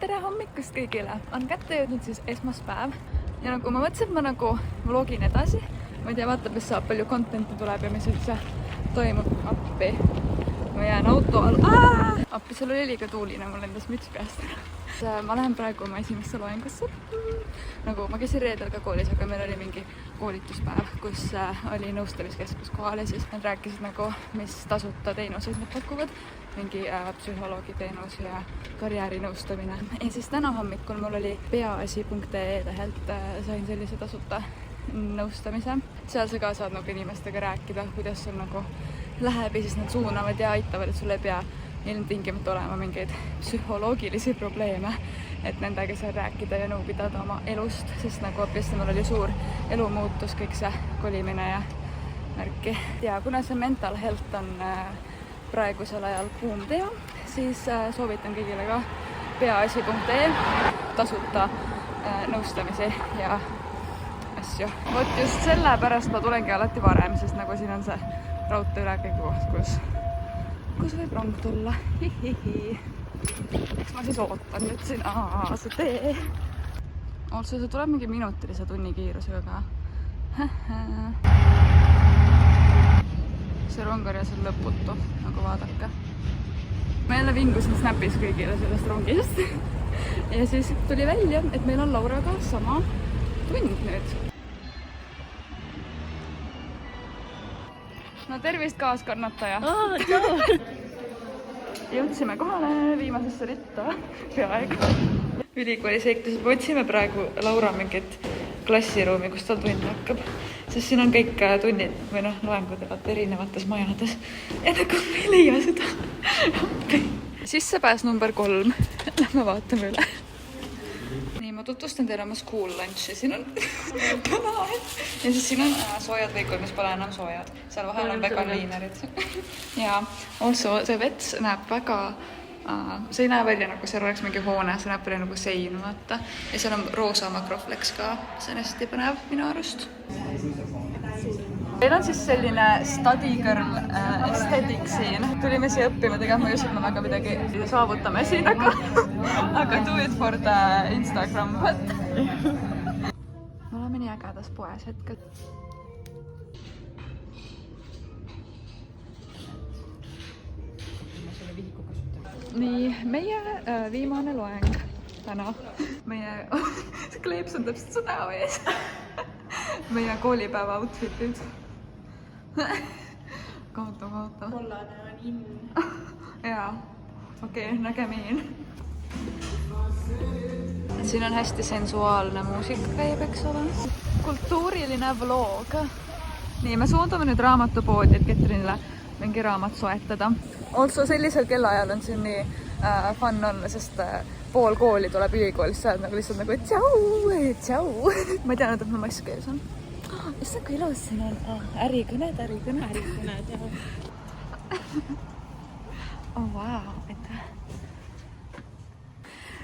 tere hommikust kõigile! On kätte jõudnud siis esmaspäev ja nagu ma mõtlesin, et ma nagu vlogin edasi. Ma ei tea, vaata, mis saab, palju contenti tuleb ja mis üldse toimub. Appi. Ma jään auto all. Appi, seal oli liiga tuuline, mul lendas müts peast. Ma lähen praegu oma esimesse loengusse. Nagu ma käisin reedel ka koolis, aga meil oli mingi koolituspäev, kus oli nõustamiskeskus kohal ja siis nad rääkisid nagu, mis tasuta teenuseid nad pakuvad. Mingi psühholoogi teenus ja karjäärinõustamine. Ja siis täna hommikul mul oli peaasi.ee lehelt sain sellise tasuta nõustamise. Seal sa ka saad nagu inimestega rääkida, kuidas sul nagu läheb ja siis nad suunavad ja aitavad, et sul ei pea ilmtingimata olema mingeid psühholoogilisi probleeme, et nendega saad rääkida ja nõu pidada oma elust, sest nagu õppisin, mul oli suur elumuutus, kõik see kolimine ja märki. Ja kuna see mental health on praegusel ajal kuum teema, siis soovitan kõigile ka peaasi.ee tasuta nõustamisi ja asju. Vot just sellepärast ma tulengi alati varem, sest nagu siin on see raudtee ülekäigukoht, kus võib rong tulla. Hihihi. Eks ma siis ootan nüüd siin see tee. Otse see tuleb mingi minutilise tunni kiirusega ka. See rongarjas on lõputu, nagu vaadake. Ma jälle vingusin Snapis kõigile sellest rongist. Ja siis tuli välja, et meil on Lauraga sama tund nüüd. No tervist kaaskannataja. Jõudsime kohale viimasesse ritta peaaegu. Ülikooli seikluses me otsime praegu Laura mingit klassiruumi, kus tal tund hakkab. Sest siin on kõik tunnid või loengud erinevates majades. Ja nagu me ei leia seda. Sissepääs number 3. Lähme vaatame üle. Nii, ma tutvustan teile oma school lunchi. Siin on panaed. Ja siis siin on soojad võikud, mis pole enam soojad. Seal vahel on veganliinerid. Ja also see vets näeb väga... See ei näe välja nagu seal oleks mingi hoone, see näeb välja nagu sein, vaata. Ja seal on roosa makroflex ka. See on hästi põnev minu arust. Meil on siis selline study girl aesthetic siin. Tulime siia õppima, tegelikult ma ei usu, et me väga midagi saavutame siin, aga do it for the Instagram. Me oleme nii ägedas poes hetkel. Nii, meie viimane loeng täna. Meie, see kleeps on täpselt su näo ees. Meie koolipäeva outfitid. Kaota. Kollane on in. Jaa, okei, nägemiin. Siin on hästi sensuaalne muusika käib, eks ole. Kultuuriline vlog. Nii, me suundume nüüd raamatupoodi, et Ketrinile mingi raamat soetada. Also sellisel kellaajal on siin nii fun olla, sest pool kooli tuleb ülikoolist, sa oled nagu lihtsalt nagu tšau. Ma ei teadnud, et mul mask ees on. Issand, kui ilus siin on. Ärikõned, jah. Oh, wow, aitäh.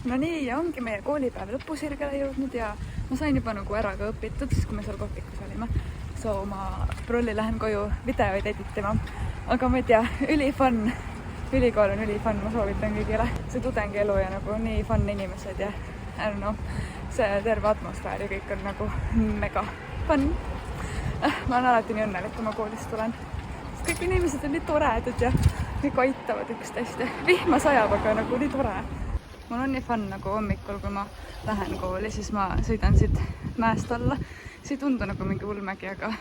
No nii, ja ongi meie koolipäev lõpusirgele jõudnud ja ma sain juba nagu ära ka õpitud, siis kui me seal kohvikus olime. So ma prolli lähen koju videoid editima. Aga ma ei tea, ülifun. Ülikool on ülifun, ma soovitan kõigile. See tudengielu ja nagu nii fun inimesed ja see terve atmosfäär ja kõik on nagu mega fun. Ma olen alati nii õnnelik, kui ma koolist tulen. Sest kõik inimesed on nii toredad ja kõik aitavad üksteist ja vihma sajab, aga nagu nii tore. Mul on nii fun nagu hommikul, kui ma lähen kooli, siis ma sõidan siit mäest alla. See ei tundu nagu mingi ulmägi, aga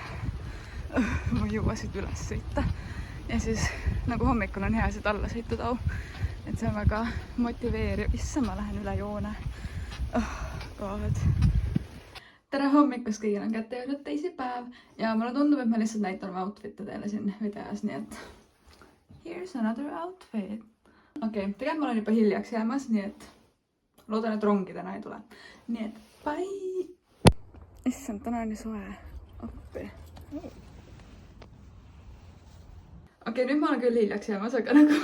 ma ei jõua siit üles sõita. Ja siis nagu hommikul on hea siit alla sõitu tau. Et see on väga motiveeriv. Issa ma lähen üle joone. God. Tere hommikust, kõigil on kätte jõudnud teisipäev. Ja mulle tundub, et ma lihtsalt näitan oma outfit'e teile siin videos. Nii et here's another outfit. Okei, tegelikult ma olen juba hiljaks jäämas. Nii et loodan, et rongi täna ei tule. Nii et bye! Issand, täna on nii soe. Appi. Okei, nüüd ma olen küll hiljaks jäämas, aga nagu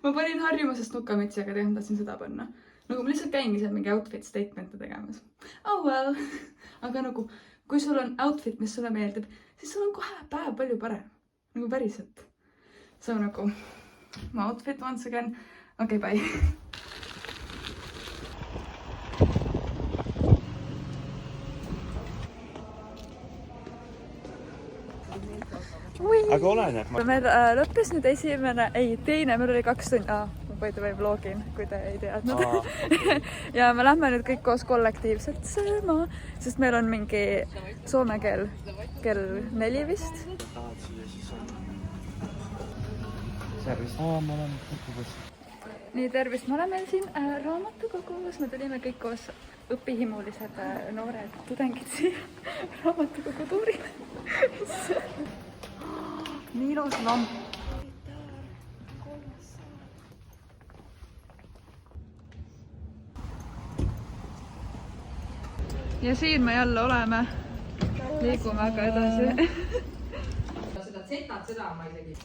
ma panin harjumusest nukamütsi, aga tegelikult tahtsin seda panna. Nagu ma lihtsalt käingi seal mingi outfit statement'e tegemas. Oh well. Aga nagu, kui sul on outfit, mis sulle meeldib, siis sul on kohe päev palju parem. Nagu päriselt. See on nagu ma outfit once again. Okei, bye. aga oleneb. Meil lõppes nüüd teine, meil oli 2 tundi. Ma by the way vlogin, kui te ei teadnud. Ja me lähme nüüd kõik koos kollektiivselt sööma, sest meil on mingi soome kell 4 vist. Tervist. Ma olen kogus. Nii, tervist. Me oleme siin raamatukogus. Me tulime kõik koos õpihimulised noored tudengid siia raamatukogu tuurile. Nii ilus lamp. Ja siin me jälle oleme. Liigume aga edasi. Seda ma isegi.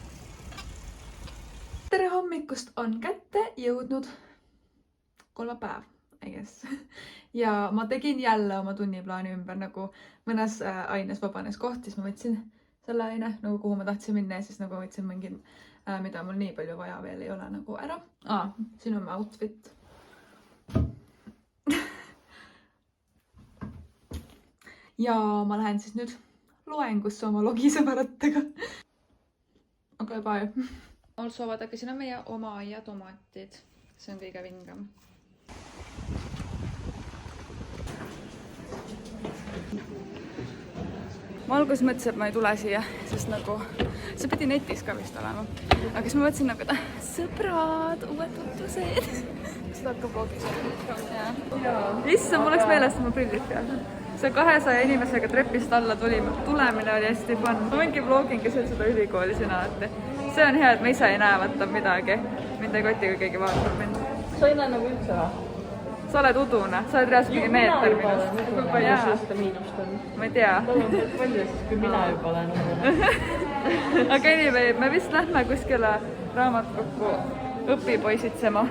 Tere hommikust on kätte jõudnud kolmapäev, I guess. Ja ma tegin jälle oma tunniplaani ümber, nagu mõnes aines vabanes koht, siis ma võtsin selle aine, nagu kuhu ma tahtsin minna ja siis nagu võtsin mingi, mida mul nii palju vaja veel ei ole nagu ära. Siin on mu outfit. Ja ma lähen siis nüüd loengusse oma logisõbarattega. Okay, bye. Also vaadake, siin on meie oma aia tomatid. See on kõige vingam. Ma alguses mõtlesin, et ma ei tule siia, sest nagu see pidi netis ka vist olema. Aga siis ma mõtlesin nagu, et sõbrad, uued tutvused. Seda hakkab vlogis. Issa, mul oleks meelest oma prillid peal. See 200 inimesega trepist alla tulemine oli hästi fun. Ma mingi vlogin keset seda ülikooli sina, et see on hea, et ma ise ei näe vaata midagi. Mind ei koti, kui keegi vaatab mind. Sa ei näe nagu üldse või? Sa oled udune, sa oled reaalselt mingi meeter minust. Kui palju seda miinust on? Ma ei tea. Palju siis, kui mina juba olen udune. Aga anyway, me vist lähme kuskile raamatukokku õpipoisitsema,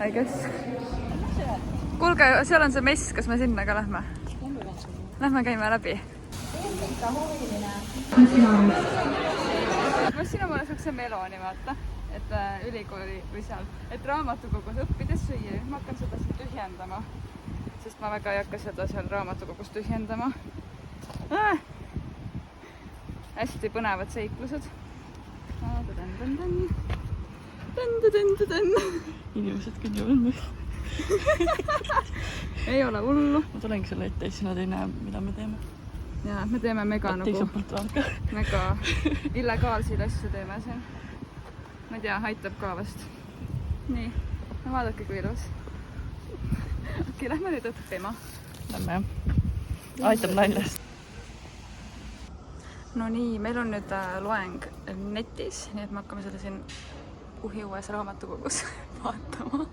I guess. Kuulge, seal on see mess, kas me sinna ka lähme? Lähme käime läbi. Ma siin omale sukse melooni vaata, et ülikooli või seal, et raamatukogus õppides süüa. Ma hakkan seda siin tühjendama, sest ma väga ei hakka seda seal raamatukogus tühjendama. Hästi põnevad seiklused. Inimesed küll ju on. Ei ole hullu. Ma tulengi selle ette, siis nad ei näe, mida me teeme. Ja, me teeme mega illegaalseid asju teeme siin. Ma ei tea, aitab ka vast. Nii, no vaadake kui ilus. Okei, lähme nüüd õppima. Lähme jah. Aitab naljast. No nii, meil on nüüd loeng netis, nii et me hakkame seda siin uhiues raamatukogus vaatama.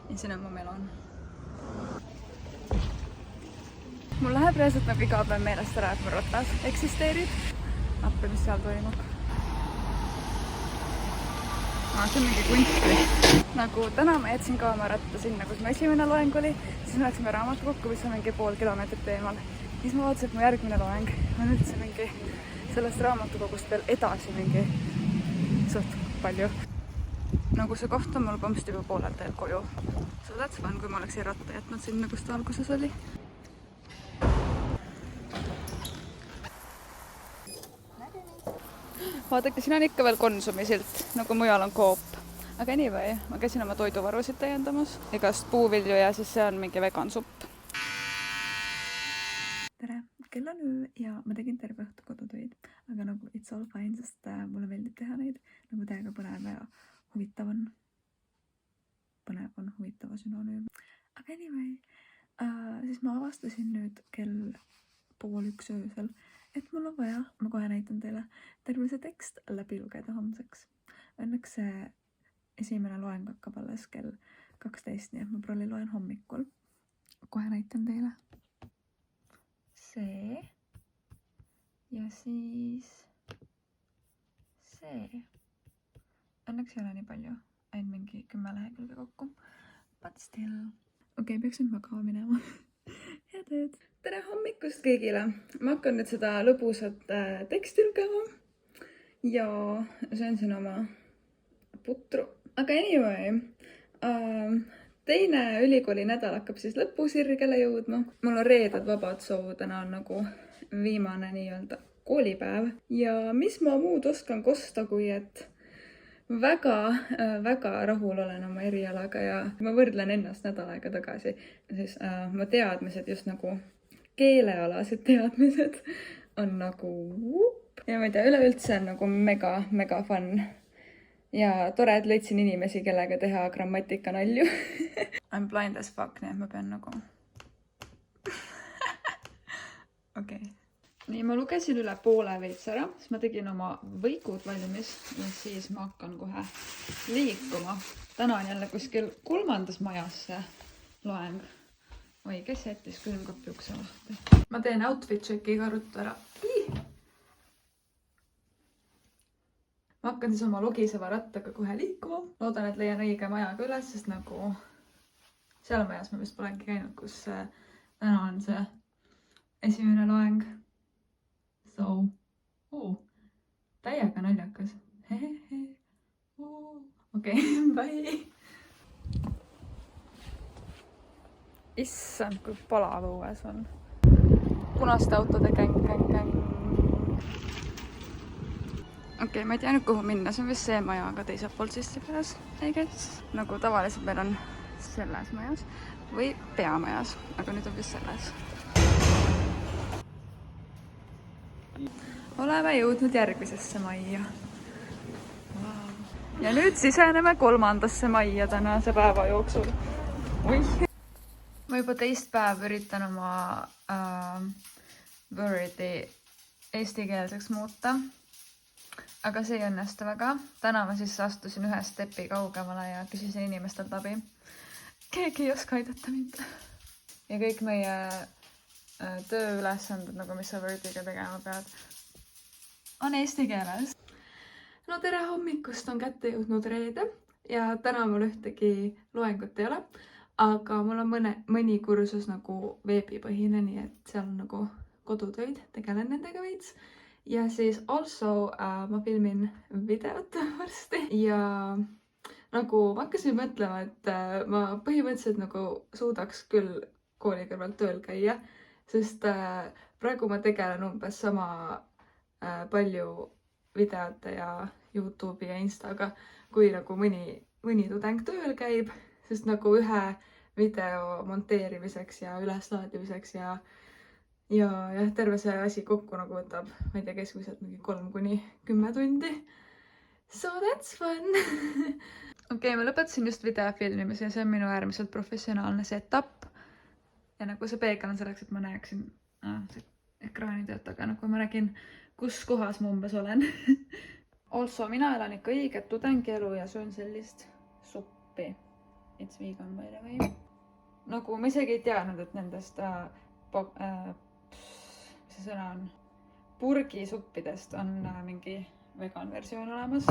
Ja siin on mu melon. Mul läheb reaalselt nagu iga päev meelest ära, et mu ratas eksisteerib. Appi, mis seal toimub. See on mingi kunst. Nagu täna ma jätsin ka oma ratta sinna, kus mu esimene loeng oli. Siis me läksime raamatukokku, mis on mingi pool kilomeetrit eemal. Siis ma vaatasin, et mu järgmine loeng on üldse mingi sellest raamatukogust veel edasi mingi suht palju. Nagu see koht on mul pomst juba poolel teel koju. So that's fun, kui ma oleks ratta jätnud sinna, kus ta alguses oli. Vaadake, siin on ikka veel Konsumi silt, nagu mujal on Coop. Aga anyway, ma käisin oma toiduvarusid täiendamas. Igast puuvilju ja siis see on mingi vegan supp. Tere, kell on öö ja ma tegin terve õhtu kodutöid. Aga nagu it's all fine, sest mulle meeldib teha neid. Nagu täiega põnev ja huvitav on. Põnev on huvitava sünonüüm. Aga anyway, siis ma avastasin nüüd kell 12:30 öösel, et mul on vaja, ma kohe näitan teile, terve see tekst läbi lugeda homseks. Õnneks see esimene loeng hakkab alles kell 12, nii et ma prolli loen hommikul. Kohe näitan teile. See ja siis see. Õnneks ei ole nii palju, ainult mingi 10 lehekülge kokku. But still. Okei, peaks nüüd magama minema. Head ööd. Tere hommikust kõigile. Ma hakkan nüüd seda lõbusat teksti lugema. Ja söön siin oma putru. Aga anyway, teine ülikooli nädal hakkab siis lõpusirgele jõudma. Mul on reeded vabad, so täna on nagu viimane nii-öelda koolipäev ja mis ma muud oskan kosta, kui et väga rahul olen oma erialaga ja ma võrdlen ennast nädal aega tagasi, siis mu teadmised, just nagu keelealased teadmised on nagu ja ma ei tea, üleüldse on nagu mega fun ja tore, et leidsin inimesi, kellega teha grammatikanalju. I'm blind as fuck, nii et ma pean nagu okei. Nii, ma lugesin üle poole veits ära, siis ma tegin oma võigud valmis ja siis ma hakkan kohe liikuma. Täna on jälle kuskil 3. majas see loeng. Oi, kes jättis külmkapi ukse lahti? Ma teen outfit checki ka ruttu ära. Ma hakkan siis oma logiseva rattaga kohe liikuma. Loodan, et leian õige maja ka üles, sest nagu seal majas ma vist polengi käinud, kus täna on see esimene loeng. So, täiega naljakas. Okei, bye. Issand, kui palav õues on. Punaste autode käng. Okei, ma ei tea nüüd kuhu minna, see on vist see maja, aga teiselt poolt sisse pääs, I guess. Nagu tavaliselt meil on selles majas või peamajas, aga nüüd on vist selles. Oleme jõudnud järgmisesse majja. Wow. Ja nüüd siseneme 3. majja tänase päeva jooksul. Oih. Ma juba teist päev üritan oma Wordi eestikeelseks muuta. Aga see ei õnnestu väga. Täna ma siis astusin ühe stepi kaugemale ja küsisin inimestelt abi. Keegi ei oska aidata mind. Ja kõik meie tööülesanded, nagu mis sa Wordiga tegema pead, on eesti keeles. No tere hommikust, on kätte jõudnud reede ja täna mul ühtegi loengut ei ole, aga mul on mõni kursus nagu veebipõhine, nii et seal on nagu kodutöid, tegelen nendega veits. Ja siis also ma filmin videot varsti ja nagu ma hakkasin mõtlema, et ma põhimõtteliselt nagu suudaks küll kooli kõrvalt tööl käia, sest praegu ma tegelen umbes sama palju videote ja YouTube'i ja Instaga, kui nagu mõni tudeng tööl käib, sest nagu ühe video monteerimiseks ja üleslaadimiseks ja terve see asi kokku nagu võtab, ma ei tea, keskmiselt mingi 3–10 tundi. So that's fun! Okei, ma lõpetasin just video filmimise ja see on minu äärmiselt professionaalne setup. Ja nagu see peegel on selleks, et ma näeksin ekraani tööt, aga nagu ma nägin, kus kohas ma umbes olen. Also, mina elan ikka õiget tudengielu ja söön sellist suppi. It's vegan by the way. Nagu ma isegi ei teadnud, et nendest mis see sõna on? Purgisuppidest on mingi vegan versioon olemas.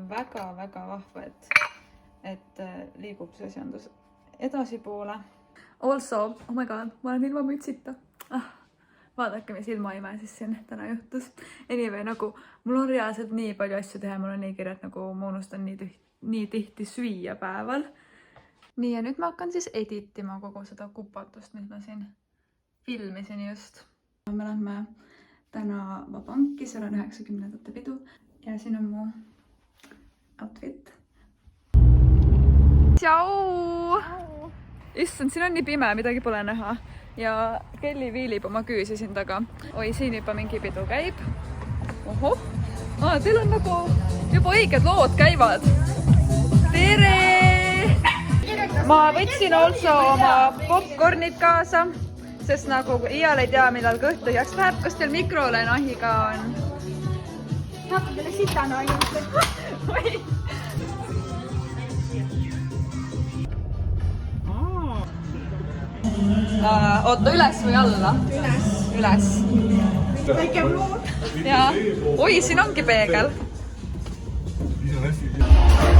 Väga vahva, et liigub see asjandus edasi poole. Also, oh my god, ma olen ilma mütsita. Vaadake, mis ilmaime siis siin täna juhtus. Anyway, nagu mul on reaalselt nii palju asju teha, mul on nii kirja, et nagu ma unustan nii tihti süüa päeval. Nii, ja nüüd ma hakkan siis editima kogu seda kupatust, mis ma siin filmisin just. Me lähme täna Vabanki, seal on 90ndate pidu ja siin on mu outfit. Tšau! Issand, siin on nii pime, midagi pole näha. Ja Kelly viilib oma küüsi siin taga. Oi, siin juba mingi pidu käib. Ohoh! Teil on nagu juba õiged lood käivad. Tere! Ma võtsin also oma popcornid kaasa, sest nagu iial ei tea, millal kõht tühjaks läheb. Kas teil mikrolenahi ka on? Natukene sitana ainult. Oi! Oota, üles või alla? Üles. Väike vloog. Ja. Oi, siin ongi peegel.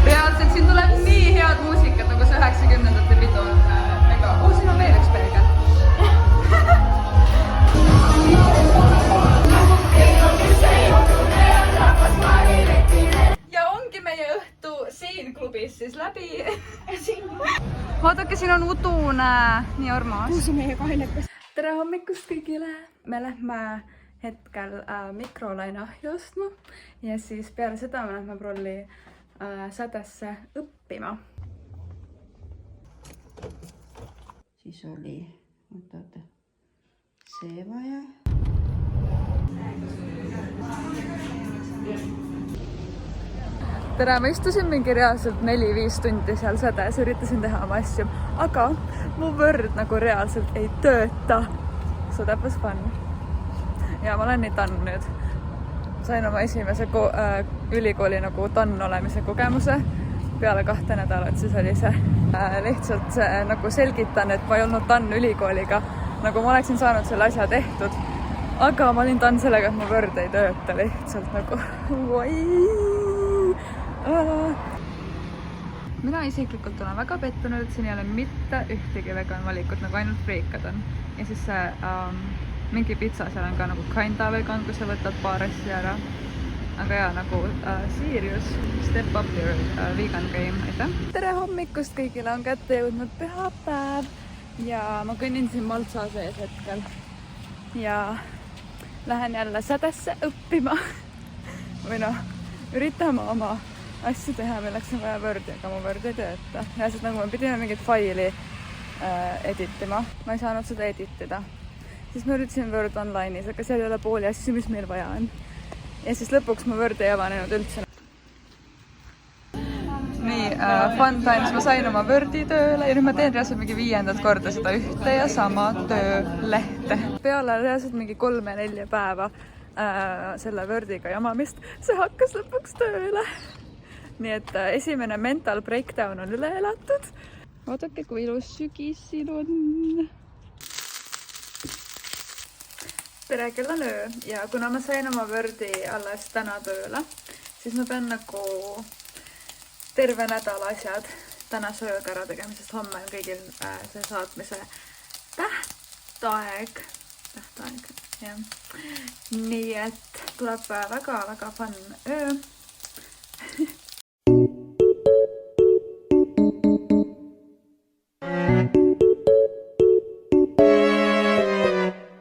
Reaalselt siin tuleb nii head muusikat, nagu see 90ndate pidu on mega. Siin on veel üks peegel. Ja ongi meie õhtu siin klubis siis läbi. Vaadake, siin on udune, nii armas. Kuusi meie kahinekas. Tere hommikust kõigile! Me lähme hetkel mikrolaineahju ostma ja siis peale seda me lähme prolli sädesse õppima. Siis oli, oota, see vaja. Tere, ma istusin mingi reaalselt 4-5 tundi seal sädes, üritasin teha oma asju, aga mu Word nagu reaalselt ei tööta. So that was fun. Ja ma olen nii tann nüüd. Sain oma esimese ülikooli nagu tann olemise kogemuse. Peale 2 nädalat siis oli see lihtsalt nagu selgitan, et ma ei olnud tann ülikooliga. Nagu ma oleksin saanud selle asja tehtud. Aga ma olin tann sellega, et mu Word ei tööta lihtsalt nagu Mina isiklikult olen väga pettunud, et siin ei ole mitte ühtegi vegan valikut, nagu ainult freekad on. Ja siis see mingi pitsa seal on ka nagu kinda vegan, kui sa võtad paar asja ära. Aga jaa, nagu serious, step up your vegan game, aitäh! Tere hommikust kõigile, on kätte jõudnud pühapäev ja ma kõnnin siin Maltsa sees hetkel. Ja lähen jälle sädesse õppima. Või noh, üritama oma asju teha, milleks on vaja Wordi, aga mu Word ei tööta. Reaalselt nagu me pidime mingit faili editima. Ma ei saanud seda editida. Siis ma üritasin Word online'is, aga seal ei ole pooli asju, mis meil vaja on. Ja siis lõpuks ma Word ei avanenud üldse. Nii, fun times, ma sain oma Wordi tööle ja nüüd ma teen reaalselt mingi 5. korda seda ühte ja sama töölehte. Peale reaalselt mingi 3-4 päeva selle Wordiga jamamist, see hakkas lõpuks tööle. Nii et esimene mental breakdown on üle elatud. Vaadake, kui ilus sügis siin on. Tere, kell on öö ja kuna ma sain oma Wordi alles täna tööle, siis ma pean nagu terve nädala asjad täna sööga ära tegema, sest homme on kõigil see saatmise tähtaeg. Jah. Nii et tuleb väga-väga fun öö.